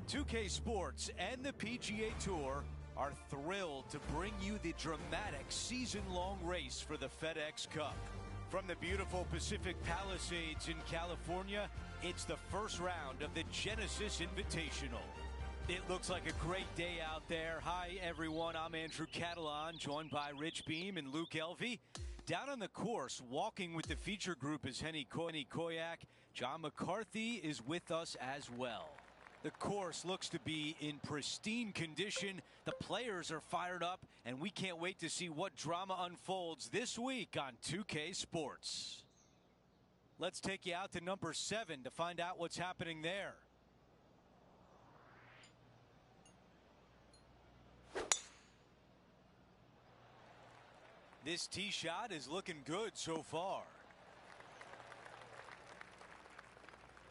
2K Sports and the PGA Tour are thrilled to bring you the dramatic season-long race for the FedEx Cup. From the beautiful Pacific Palisades in California, it's the first round of the Genesis Invitational. It looks like a great day out there. Hi, everyone. I'm Andrew Catalan, joined by Rich Beam and Luke Elvey. Down on the course, walking with the feature group is Henny Koyak. John McCarthy is with us as well. The course looks to be in pristine condition. The players are fired up, and we can't wait to see what drama unfolds this week on 2K Sports. Let's take you out to number 7 to find out what's happening there. This tee shot is looking good so far.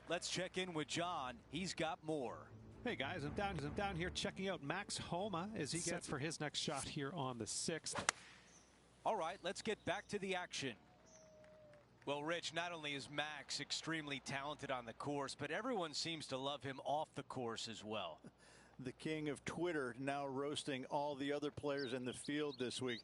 Let's check in with John. He's got more. Hey guys, I'm down here checking out Max Homa as he gets for his next shot here on the 6th. All right, let's get back to the action. Well, Rich, not only is Max extremely talented on the course, but everyone seems to love him off the course as well. The king of Twitter now roasting all the other players in the field this week.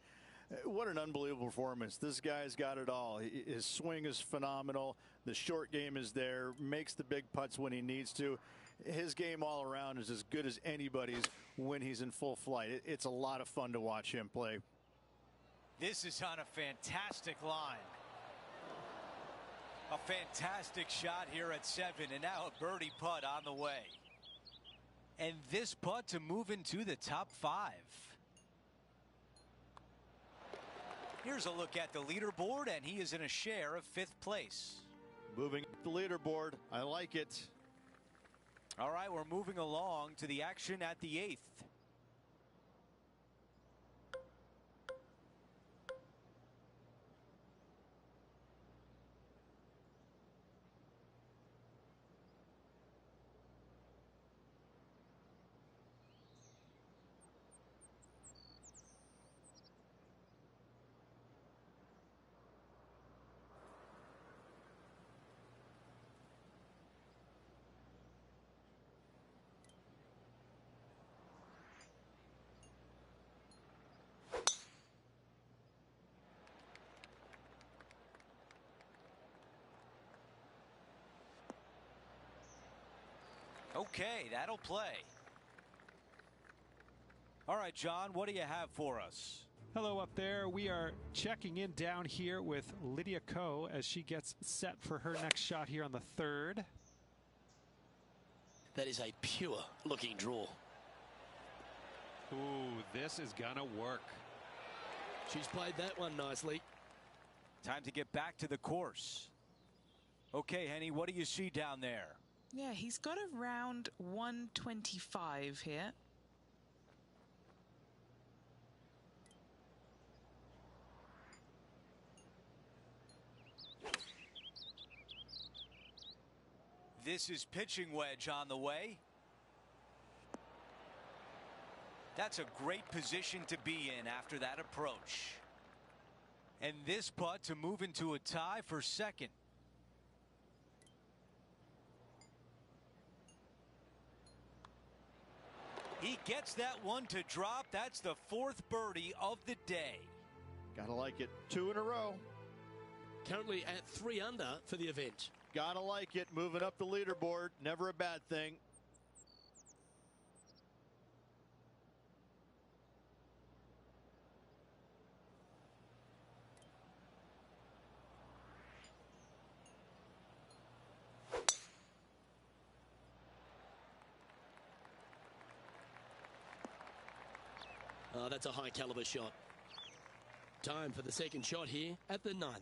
What an unbelievable performance. This guy's got it all. His swing is phenomenal. The short game is there. Makes the big putts when he needs to. His game all around is as good as anybody's when he's in full flight. It's a lot of fun to watch him play. This is on a fantastic line. A fantastic shot here at 7, and now a birdie putt on the way. And this putt to move into the top 5. Here's a look at the leaderboard, and he is in a share of 5th place. Moving the leaderboard. I like it. All right, we're moving along to the action at the 8th. Okay, that'll play. All right, John, what do you have for us? Hello up there. We are checking in down here with Lydia Ko as she gets set for her next shot here on the 3rd. That is a pure looking draw. Ooh, this is gonna work. She's played that one nicely. Time to get back to the course. Okay, Henny, what do you see down there? Yeah, he's got around 125 here. This is pitching wedge on the way. That's a great position to be in after that approach. And this putt to move into a tie for 2nd. He gets that one to drop. That's the 4th birdie of the day. Gotta like it. 2 in a row. Currently at 3 under for the event. Gotta like it. Moving up the leaderboard. Never a bad thing. Oh, that's a high caliber shot. Time for the 2nd shot here at the 9th.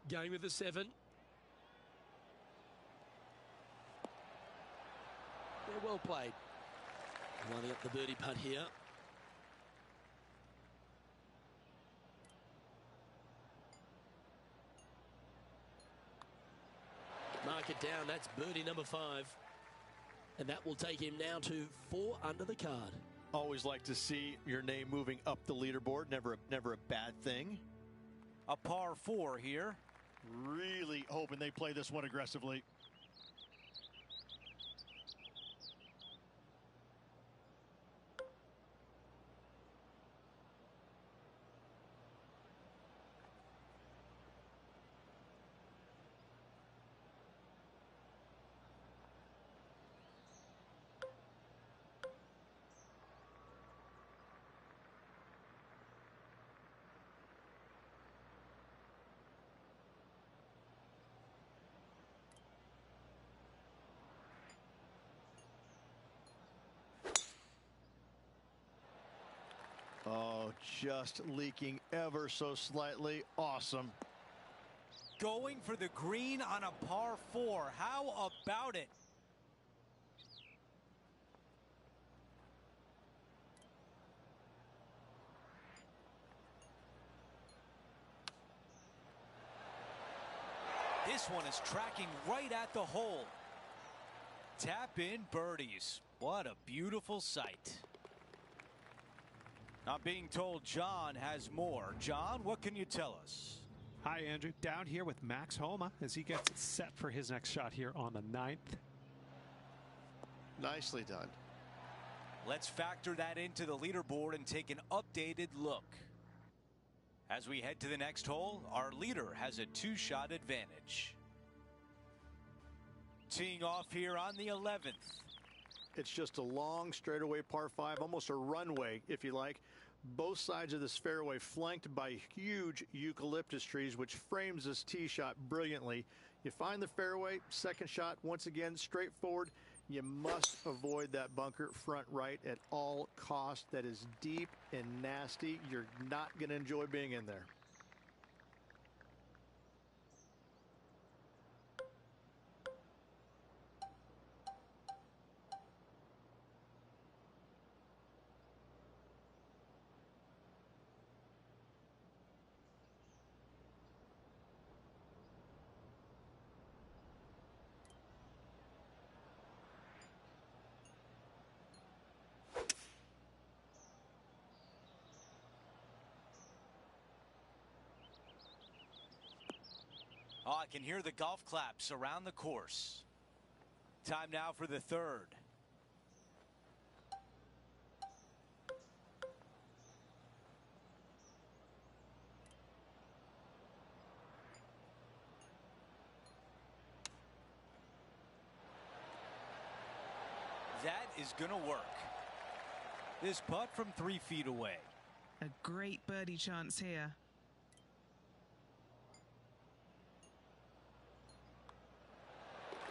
Going with the 7. Yeah, well played. Lining up the birdie putt here. Mark it down. That's birdie number 5. And that will take him now to 4 under the card. Always like to see your name moving up the leaderboard. Never a bad thing. A par 4 here. Really hoping they play this one aggressively. Oh, just leaking ever so slightly. Awesome. Going for the green on a par 4. How about it? This one is tracking right at the hole. Tap in birdies. What a beautiful sight. I'm being told John has more. John, what can you tell us? Hi, Andrew. Down here with Max Homa as he gets set for his next shot here on the 9th. Nicely done. Let's factor that into the leaderboard and take an updated look. As we head to the next hole, our leader has a 2-shot advantage. Teeing off here on the 11th. It's just a long straightaway par 5, almost a runway, if you like. Both sides of this fairway flanked by huge eucalyptus trees, which frames this tee shot brilliantly. You find the fairway, second shot, once again, straightforward. You must avoid that bunker front right at all costs. That is deep and nasty. You're not going to enjoy being in there. Oh, I can hear the golf claps around the course. Time now for the 3rd. That is going to work. This putt from 3 feet away. A great birdie chance here.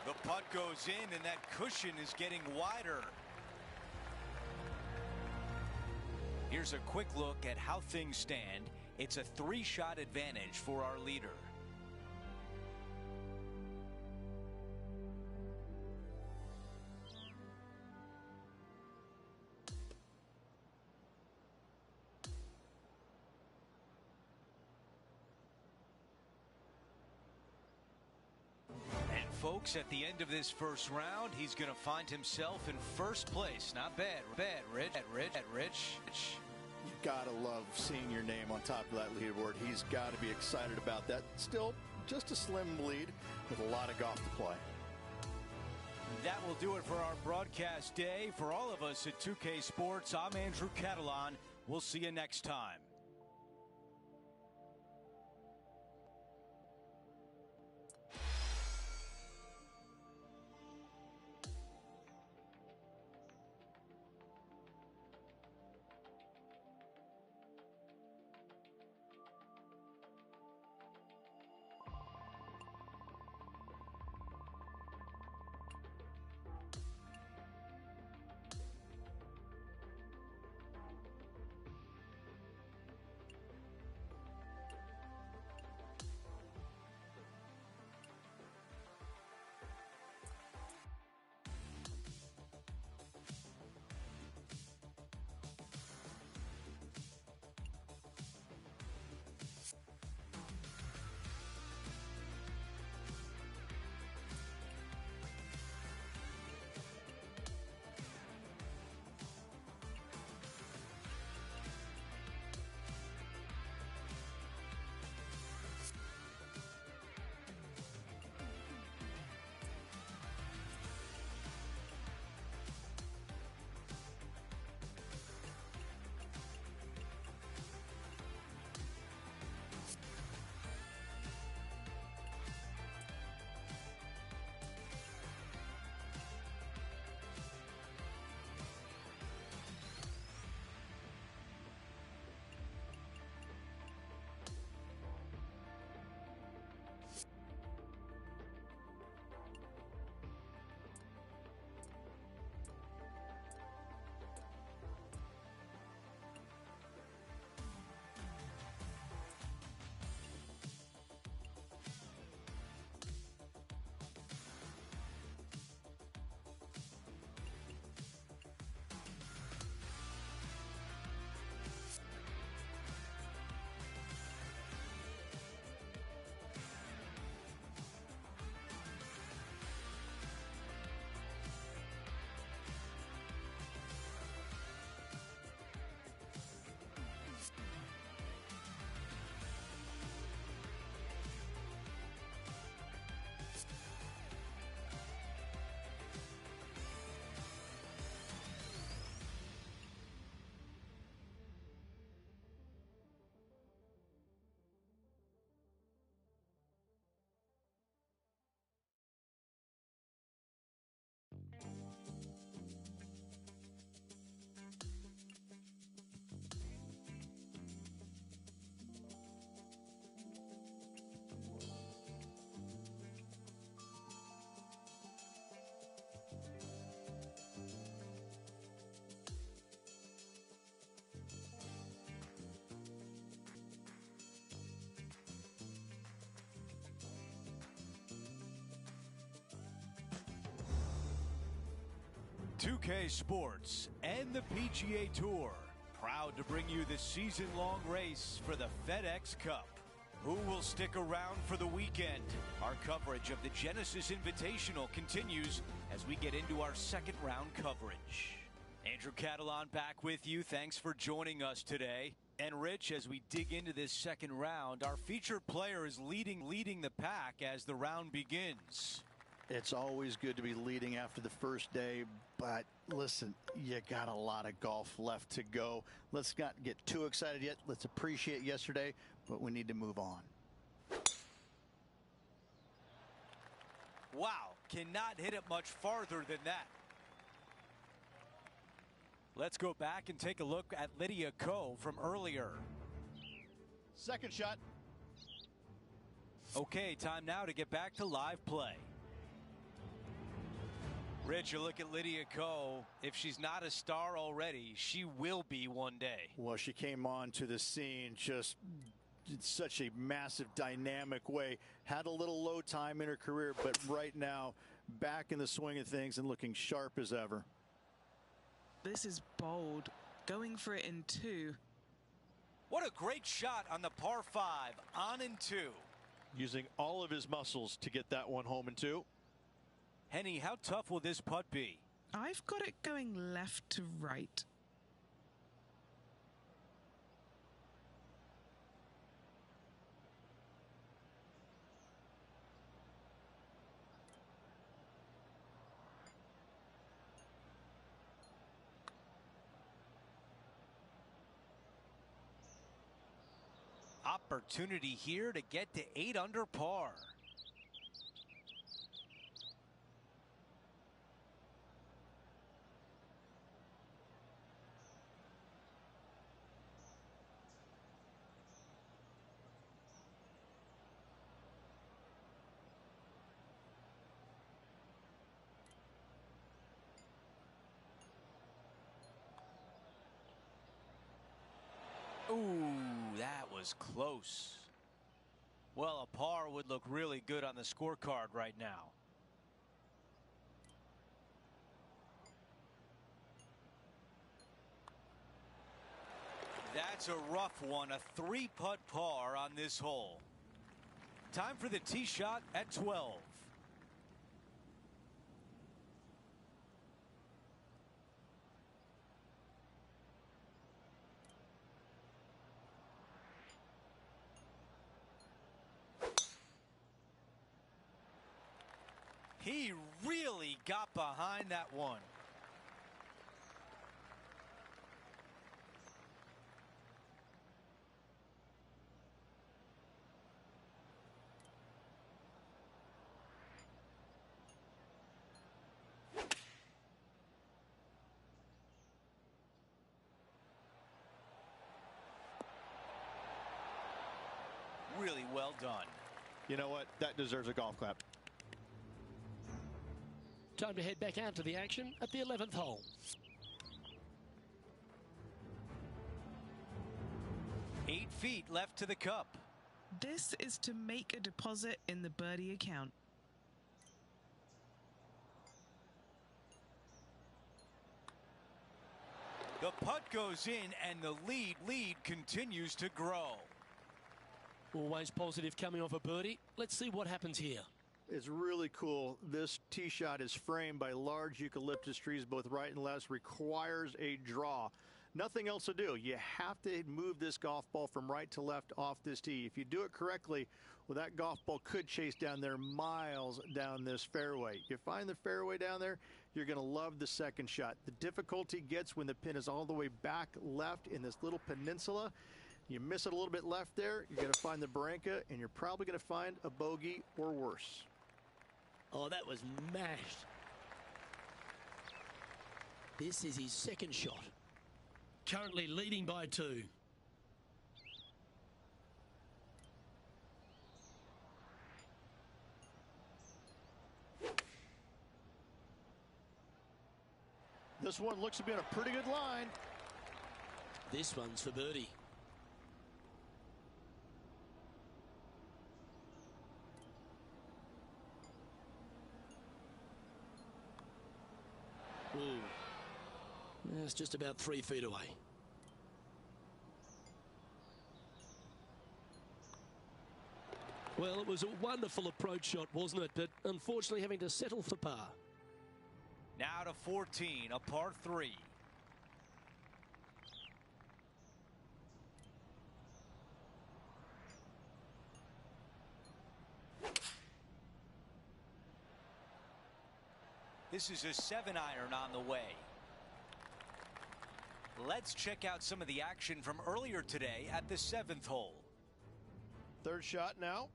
The putt goes in, and that cushion is getting wider. Here's a quick look at how things stand. It's a 3-shot advantage for our leader. Folks, at the end of this first round, he's going to find himself in first place. Not bad, Rich. You gotta love seeing your name on top of that leaderboard. He's got to be excited about that. Still, just a slim lead with a lot of golf to play. That will do it for our broadcast day. For all of us at 2K Sports, I'm Andrew Catalan. We'll see you next time. 2K Sports and the PGA Tour, proud to bring you the season-long race for the FedEx Cup. Who will stick around for the weekend? Our coverage of the Genesis Invitational continues as we get into our second round coverage. Andrew Catalan back with you. Thanks for joining us today. And Rich, as we dig into this second round, our featured player is leading the pack as the round begins. It's always good to be leading after the first day, but listen, you got a lot of golf left to go. Let's not get too excited yet. Let's appreciate yesterday, but we need to move on. Wow, cannot hit it much farther than that. Let's go back and take a look at Lydia Ko from earlier. Second shot. Okay, time now to get back to live play. Rich, you look at Lydia Ko. If she's not a star already, she will be one day. Well, she came on to the scene just in such a massive, dynamic way. Had a little low time in her career, but right now, back in the swing of things and looking sharp as ever. This is bold. Going for it in 2. What a great shot on the par 5, on in 2. Using all of his muscles to get that one home in 2. Henny, how tough will this putt be? I've got it going left to right. Opportunity here to get to 8 under par. Ooh, that was close. Well, a par would look really good on the scorecard right now. That's a rough one, a 3-putt par on this hole. Time for the tee shot at 12. He really got behind that one. Really well done. You know what? That deserves a golf clap. Time to head back out to the action at the 11th hole. Eight feet left to the cup. This is to make a deposit in the birdie account. The putt goes in and the lead continues to grow. Always positive coming off a birdie. Let's see what happens here. It's really cool. This tee shot is framed by large eucalyptus trees, both right and left. Requires a draw. Nothing else to do. You have to move this golf ball from right to left off this tee. If you do it correctly, well, that golf ball could chase down there miles down this fairway. You find the fairway down there, you're going to love the second shot. The difficulty gets when the pin is all the way back left in this little peninsula. You miss it a little bit left there, you're going to find the barranca, and you're probably going to find a bogey or worse. Oh, that was mashed. This is his second shot. Currently leading by 2. This one looks to be in a pretty good line. This one's for birdie. Ooh. It's just about 3 feet away. Well, it was a wonderful approach shot, wasn't it? But unfortunately having to settle for par. Now to 14, a par 3. This is a 7-iron on the way. Let's check out some of the action from earlier today at the 7th hole. Third shot now.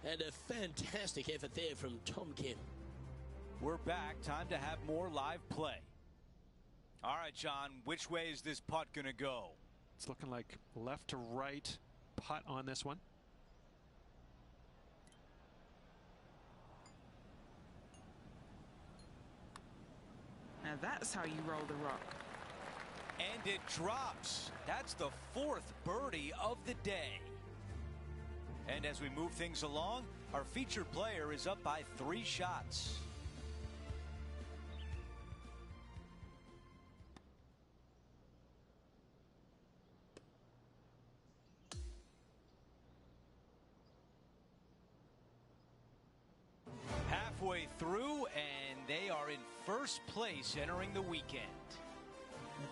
And a fantastic effort there from Tom Kim. We're back. Time to have more live play. All right, John, which way is this putt going to go? It's looking like left to right putt on this one. Now that's how you roll the rock. And it drops. That's the 4th birdie of the day. And as we move things along, our featured player is up by 3 shots. Halfway through, and they are in first place entering the weekend.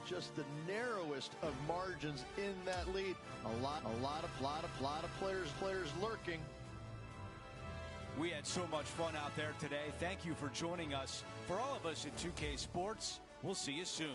Just the narrowest of margins in that lead. A lot of players lurking. We had so much fun out there today. Thank you for joining us. For all of us at 2K Sports, we'll see you soon.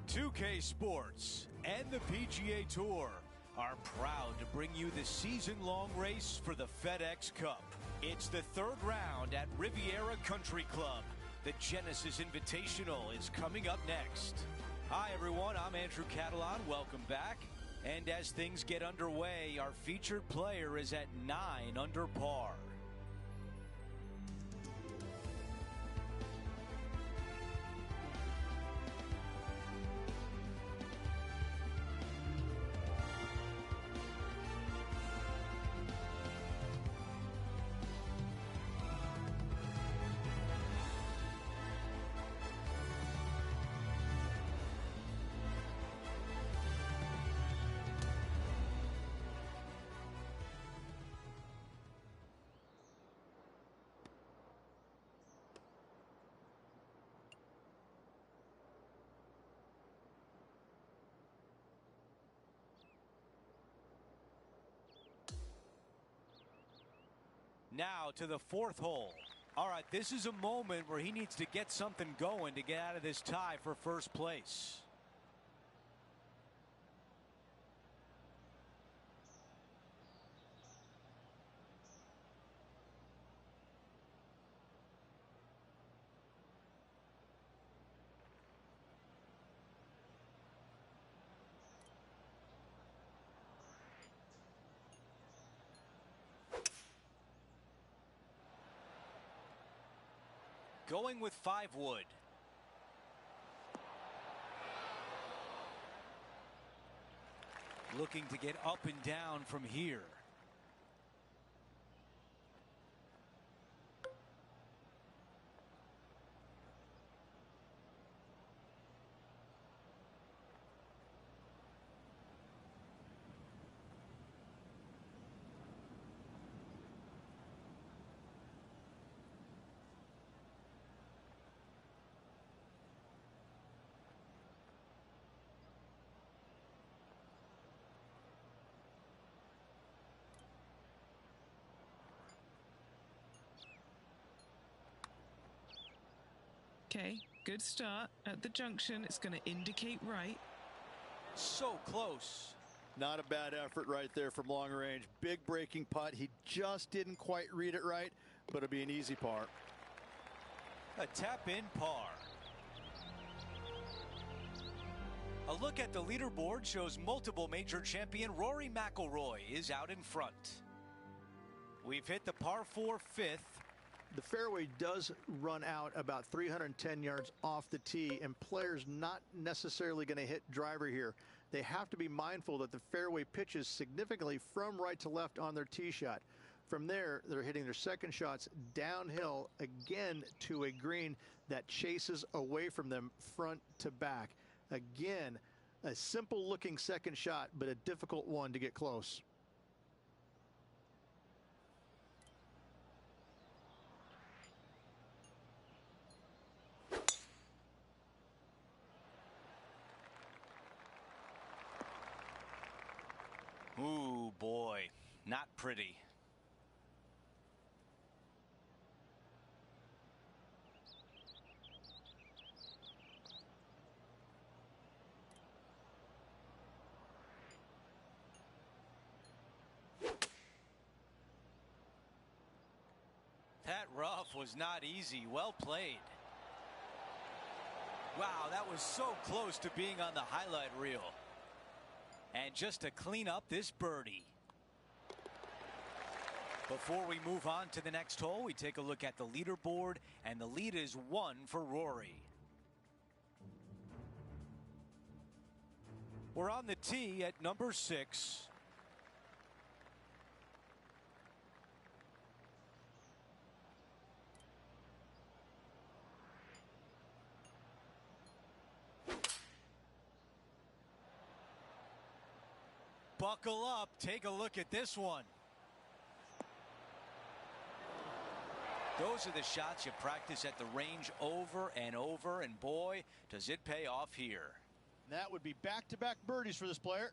.2K Sports and the PGA Tour are proud to bring you the season-long race for the FedEx Cup. It's the 3rd round at Riviera Country Club. The Genesis Invitational is coming up next. Hi, everyone. I'm Andrew Catalan. Welcome back. And as things get underway, our featured player is at 9 under par. Now to the 4th hole. All right, this is a moment where he needs to get something going to get out of this tie for first place. Going with 5 wood. Looking to get up and down from here. Okay, good start. At the junction, it's going to indicate right. So close. Not a bad effort right there from long range. Big breaking putt. He just didn't quite read it right, but it'll be an easy par. A tap in par. A look at the leaderboard shows multiple major champion Rory McIlroy is out in front. We've hit the par 4 fifth. The fairway does run out about 310 yards off the tee, and players not necessarily going to hit driver here. They have to be mindful that the fairway pitches significantly from right to left on their tee shot. From there, they're hitting their second shots downhill again to a green that chases away from them front to back. Again, a simple looking second shot, but a difficult one to get close. Ooh, boy, not pretty. That rough was not easy. Well played. Wow, that was so close to being on the highlight reel. And just to clean up this birdie. Before we move on to the next hole, we take a look at the leaderboard, and the lead is 1 for Rory. We're on the tee at number 6. Buckle up. Take a look at this one. Those are the shots you practice at the range over and over, and boy, does it pay off here. That would be back-to-back birdies for this player.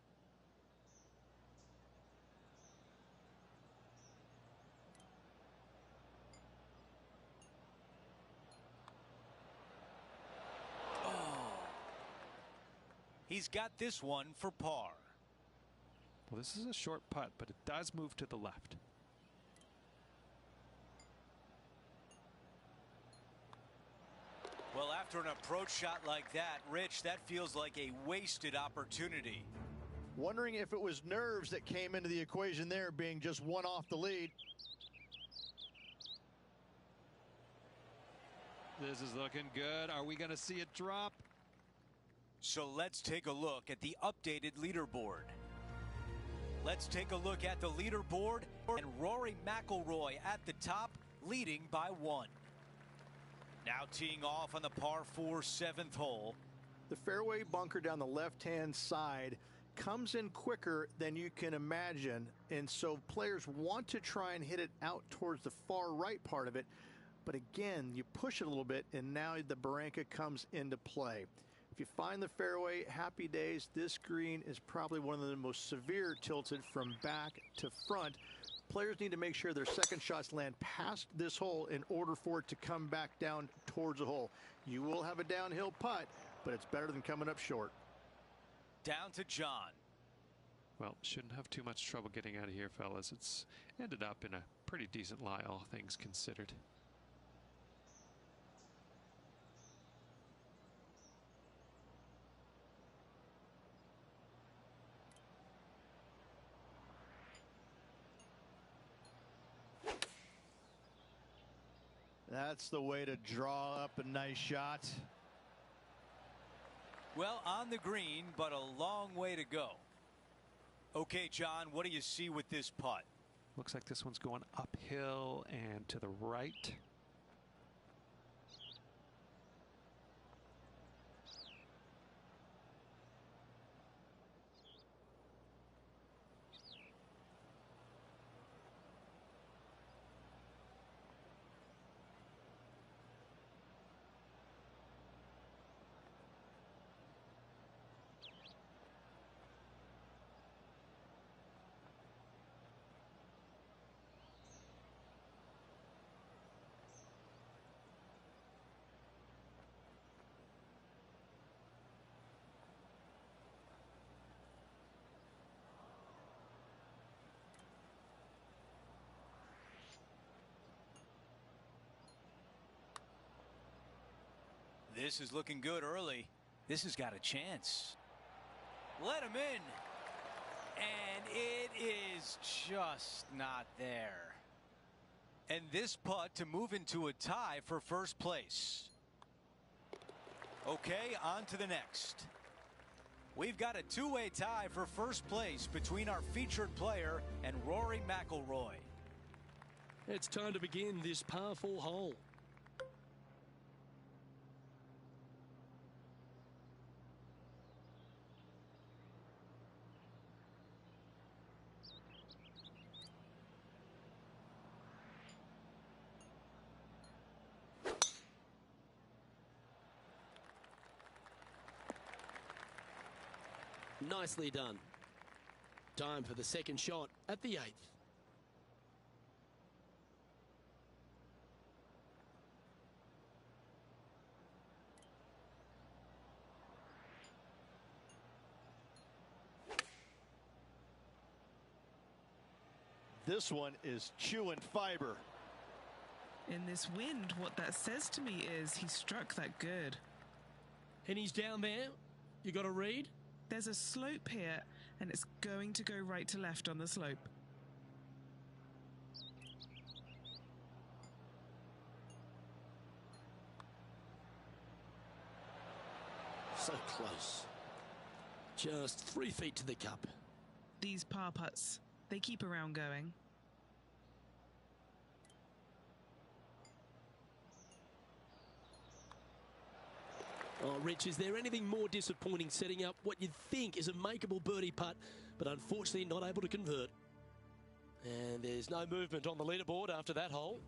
Oh. He's got this one for par. Well, this is a short putt, but it does move to the left. Well, after an approach shot like that, Rich, that feels like a wasted opportunity. Wondering if it was nerves that came into the equation there, being just 1 off the lead. This is looking good. Are we going to see it drop? So let's take a look at the updated leaderboard. Let's take a look at the leaderboard, and Rory McIlroy at the top, leading by 1. Now teeing off on the par 4 7th hole. The fairway bunker down the left-hand side comes in quicker than you can imagine, and so players want to try and hit it out towards the far right part of it. But again, you push it a little bit, and now the barranca comes into play. If you find the fairway, happy days. This green is probably one of the most severe tilted from back to front. Players need to make sure their second shots land past this hole in order for it to come back down towards the hole. You will have a downhill putt, but it's better than coming up short. Down to John. Well, shouldn't have too much trouble getting out of here, fellas. It's ended up in a pretty decent lie, all things considered. That's the way to draw up a nice shot. Well, on the green, but a long way to go. Okay, John, what do you see with this putt? Looks like this one's going uphill and to the right. This is looking good early. This has got a chance. Let him in. And it is just not there. And this putt to move into a tie for first place. Okay, on to the next. We've got a two-way tie for first place between our featured player and Rory McIlroy. It's time to begin this par 4 hole. Nicely done. Time for the second shot at the 8th. This one is chewing fiber. In this wind, what that says to me is he struck that good. And he's down there. You got a read? There's a slope here, and it's going to go right to left on the slope. So close. Just 3 feet to the cup. These par putts, they keep a round going. Oh, Rich, is there anything more disappointing setting up what you'd think is a makeable birdie putt, but unfortunately not able to convert? And there's no movement on the leaderboard after that hole.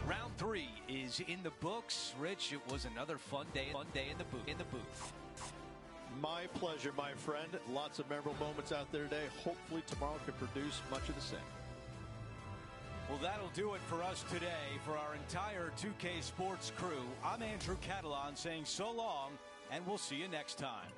Round 3 is in the books. Rich, it was another fun day in the booth. My pleasure, my friend. Lots of memorable moments out there today. Hopefully tomorrow can produce much of the same. Well, that'll do it for us today. For our entire 2K Sports crew, I'm Andrew Catalan saying so long, and we'll see you next time.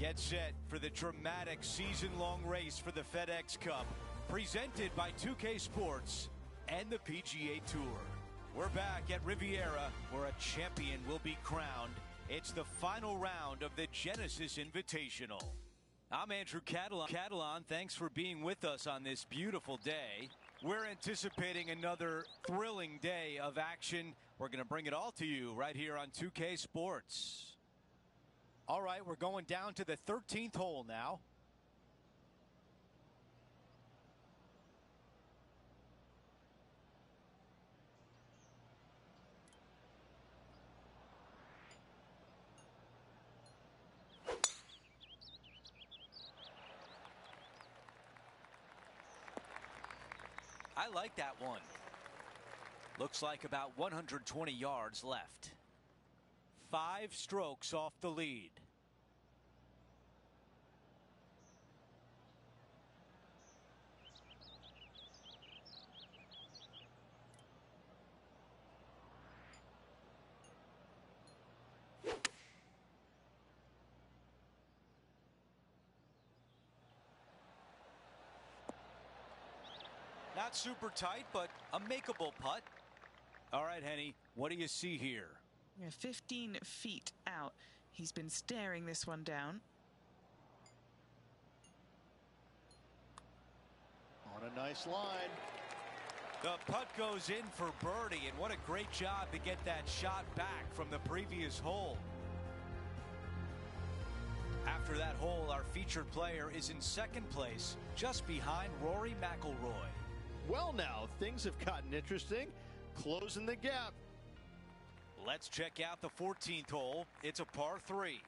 Get set for the dramatic season-long race for the FedEx Cup, presented by 2K Sports and the PGA Tour. We're back at Riviera, where a champion will be crowned. It's the final round of the Genesis Invitational. I'm Andrew Catalan. Thanks for being with us on this beautiful day. We're anticipating another thrilling day of action. We're going to bring it all to you right here on 2K Sports. All right, we're going down to the 13th hole now. I like that one. Looks like about 120 yards left. 5 strokes off the lead. Not super tight, but a makeable putt. All right, Henny, what do you see here? 15 feet out. He's been staring this one down. On a nice line. The putt goes in for birdie, and what a great job to get that shot back from the previous hole. After that hole, our featured player is in second place, just behind Rory McIlroy. Well, now, things have gotten interesting. Closing the gap. Let's check out the 14th hole. It's a par 3.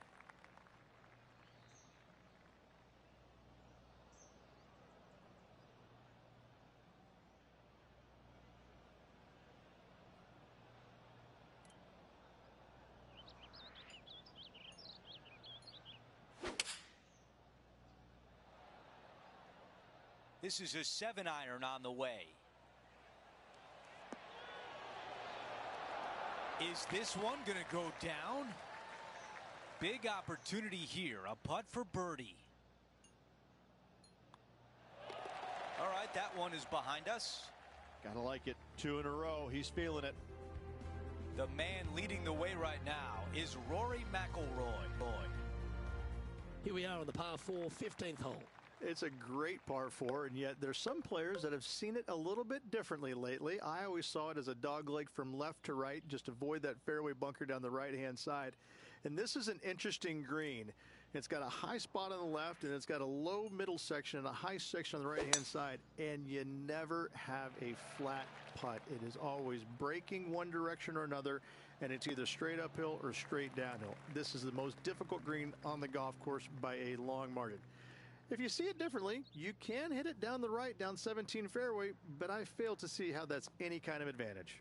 This is a 7-iron on the way. Is this one going to go down? Big opportunity here. A putt for birdie. All right, that one is behind us. Gotta like it. 2 in a row. He's feeling it. The man leading the way right now is Rory McIlroy. Here we are on the par 4, 15th hole. It's a great par 4, and yet there's some players that have seen it a little bit differently lately. I always saw it as a dogleg from left to right. Just avoid that fairway bunker down the right-hand side. And this is an interesting green. It's got a high spot on the left, and it's got a low middle section and a high section on the right-hand side. And you never have a flat putt. It is always breaking one direction or another, and it's either straight uphill or straight downhill. This is the most difficult green on the golf course by a long margin. If you see it differently, you can hit it down the right, down 17 fairway, but I fail to see how that's any kind of advantage.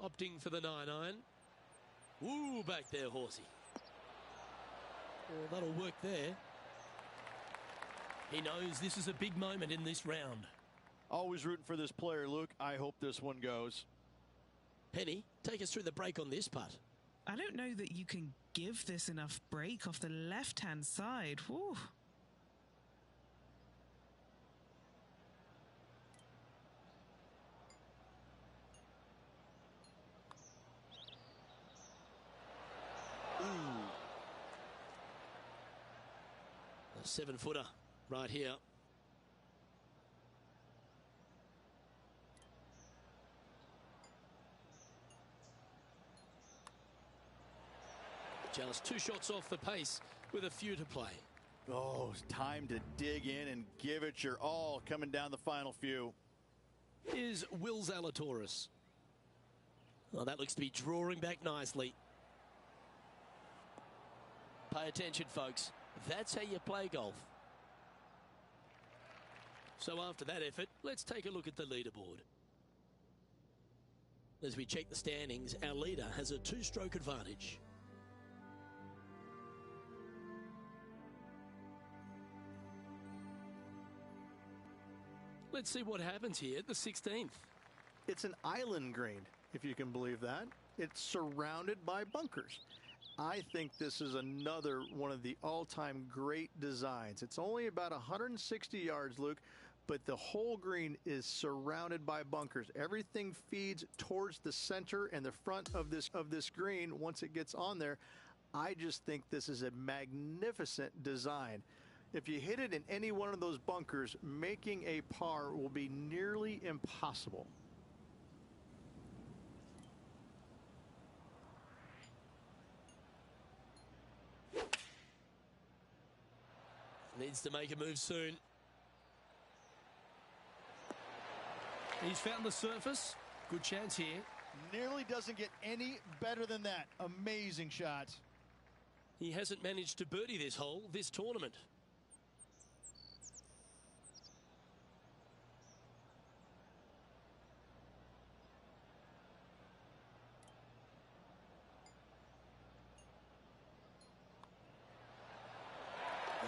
Opting for the 9-iron. Ooh, back there, horsey. Well, that'll work there. He knows this is a big moment in this round. Always rooting for this player, Luke. I hope this one goes. Penny, take us through the break on this putt. I don't know that you can give this enough break off the left-hand side. Whew. A 7-footer right here. Just 2 shots off the pace with a few to play. Oh, it's time to dig in and give it your all coming down the final few. Is Will Zalatoris. Well, that looks to be drawing back nicely. Pay attention, folks. That's how you play golf. So after that effort, let's take a look at the leaderboard. As we check the standings, our leader has a 2-stroke advantage. Let's see what happens here at the 16th. It's an island green, if you can believe that. It's surrounded by bunkers. I think this is another one of the all-time great designs. It's only about 160 yards, Luke, but the whole green is surrounded by bunkers. Everything feeds towards the center and the front of this green once it gets on there. I just think this is a magnificent design. If you hit it in any one of those bunkers, making a par will be nearly impossible. Needs to make a move soon. He's found the surface. Good chance here. Nearly doesn't get any better than that. Amazing shot. He hasn't managed to birdie this hole this tournament.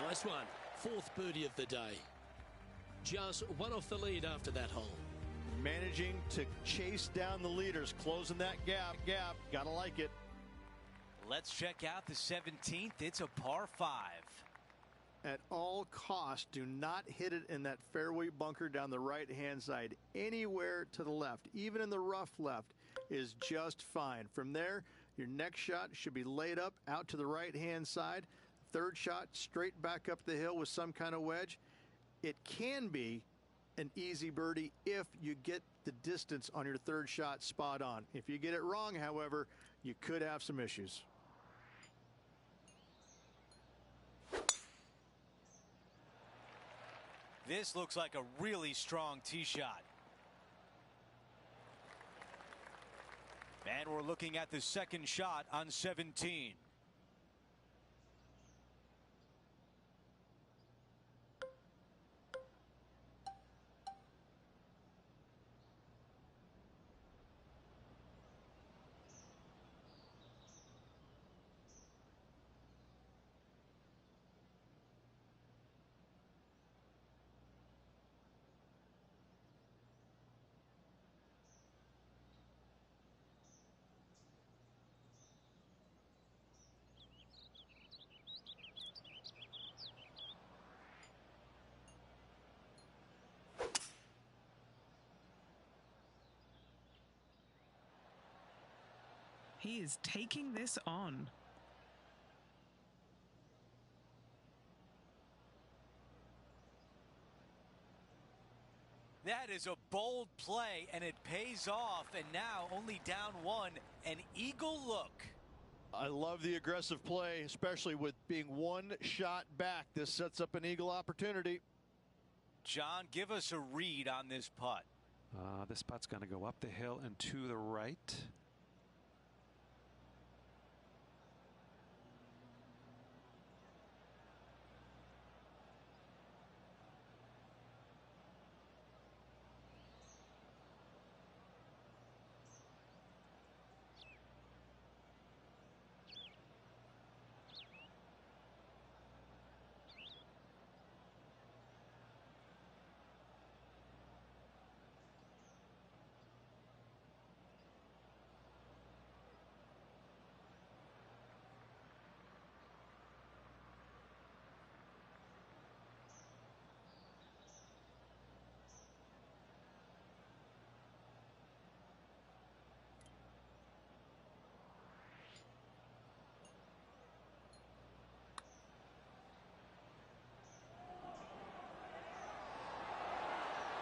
Nice one. Fourth birdie of the day. Just one off the lead after that hole. Managing to chase down the leaders, closing that gap. Gotta like it. Let's check out the 17th. It's a par 5. At all costs, do not hit it in that fairway bunker down the right-hand side. Anywhere to the left, even in the rough left, is just fine. From there, your next shot should be laid up out to the right-hand side. Third shot, straight back up the hill with some kind of wedge. It can be an easy birdie if you get the distance on your third shot spot on. If you get it wrong, however, you could have some issues. This looks like a really strong tee shot. And we're looking at the second shot on 17. He is taking this on. That is a bold play, and it pays off. And now only down one, an eagle look. I love the aggressive play, especially with being one shot back. This sets up an eagle opportunity. John, give us a read on this putt. This putt's going to go up the hill and to the right.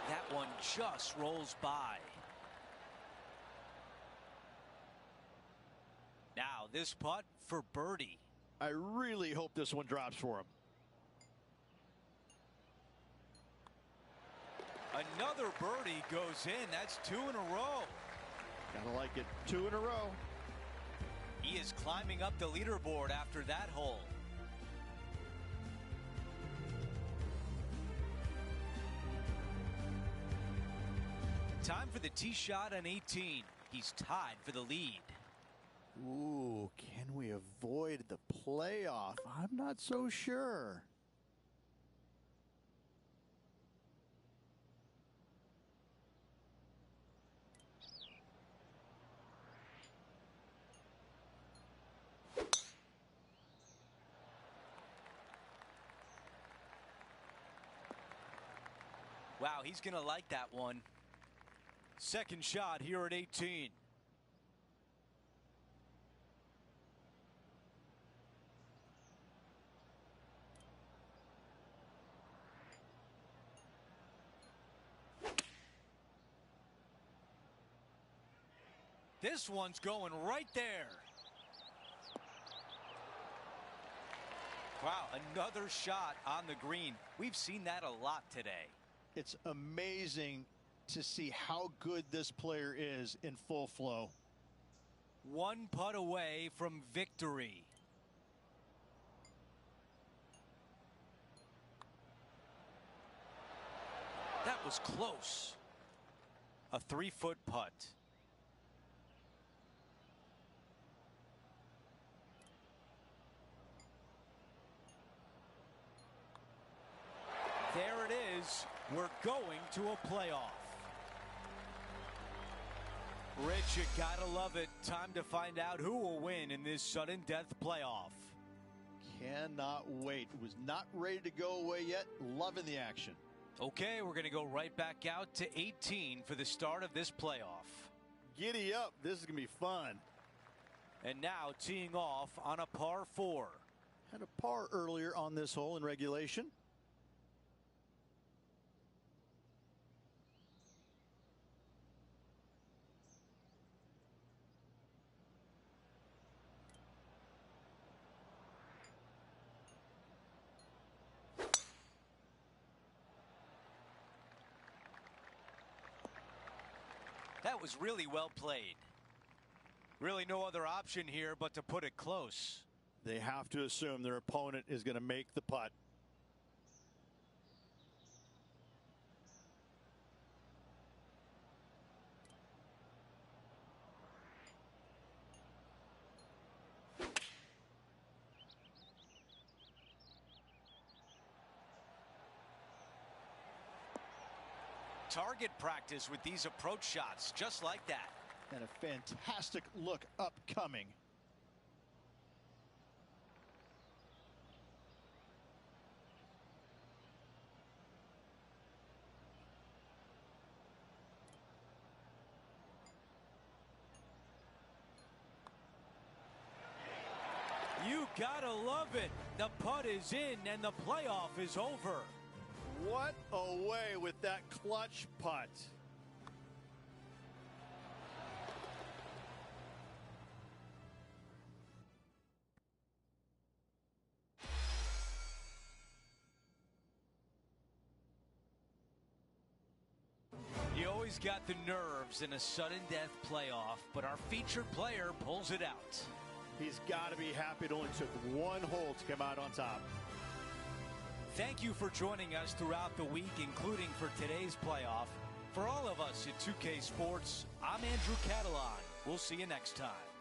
That one just rolls by. Now this putt for birdie. I really hope this one drops for him. Another birdie goes in. That's 2 in a row. Gotta like it. 2 in a row. He is climbing up the leaderboard after that hole. Time for the tee shot on 18. He's tied for the lead. Ooh, can we avoid the playoff? I'm not so sure. Wow, he's going to like that one. Second shot here at 18. This one's going right there. Wow, another shot on the green. We've seen that a lot today. It's amazing to see how good this player is in full flow. One putt away from victory. That was close. A 3-foot putt. There it is. We're going to a playoff. Rich, you gotta love it. Time to find out who will win in this sudden death playoff. Cannot wait. Was not ready to go away yet. Loving the action. Okay, we're going to go right back out to 18 for the start of this playoff. Giddy up. This is going to be fun. And now teeing off on a par 4. Had a par earlier on this hole in regulation. That was really well played. Really no other option here but to put it close. They have to assume their opponent is going to make the putt. Target practice with these approach shots, just like that. And a fantastic look upcoming. You gotta love it. The putt is in and the playoff is over. What a way with that clutch putt. You always got the nerves in a sudden death playoff, but our featured player pulls it out. He's got to be happy it only took one hole to come out on top. Thank you for joining us throughout the week, including for today's playoff. For all of us at 2K Sports, I'm Andrew Catalan. We'll see you next time.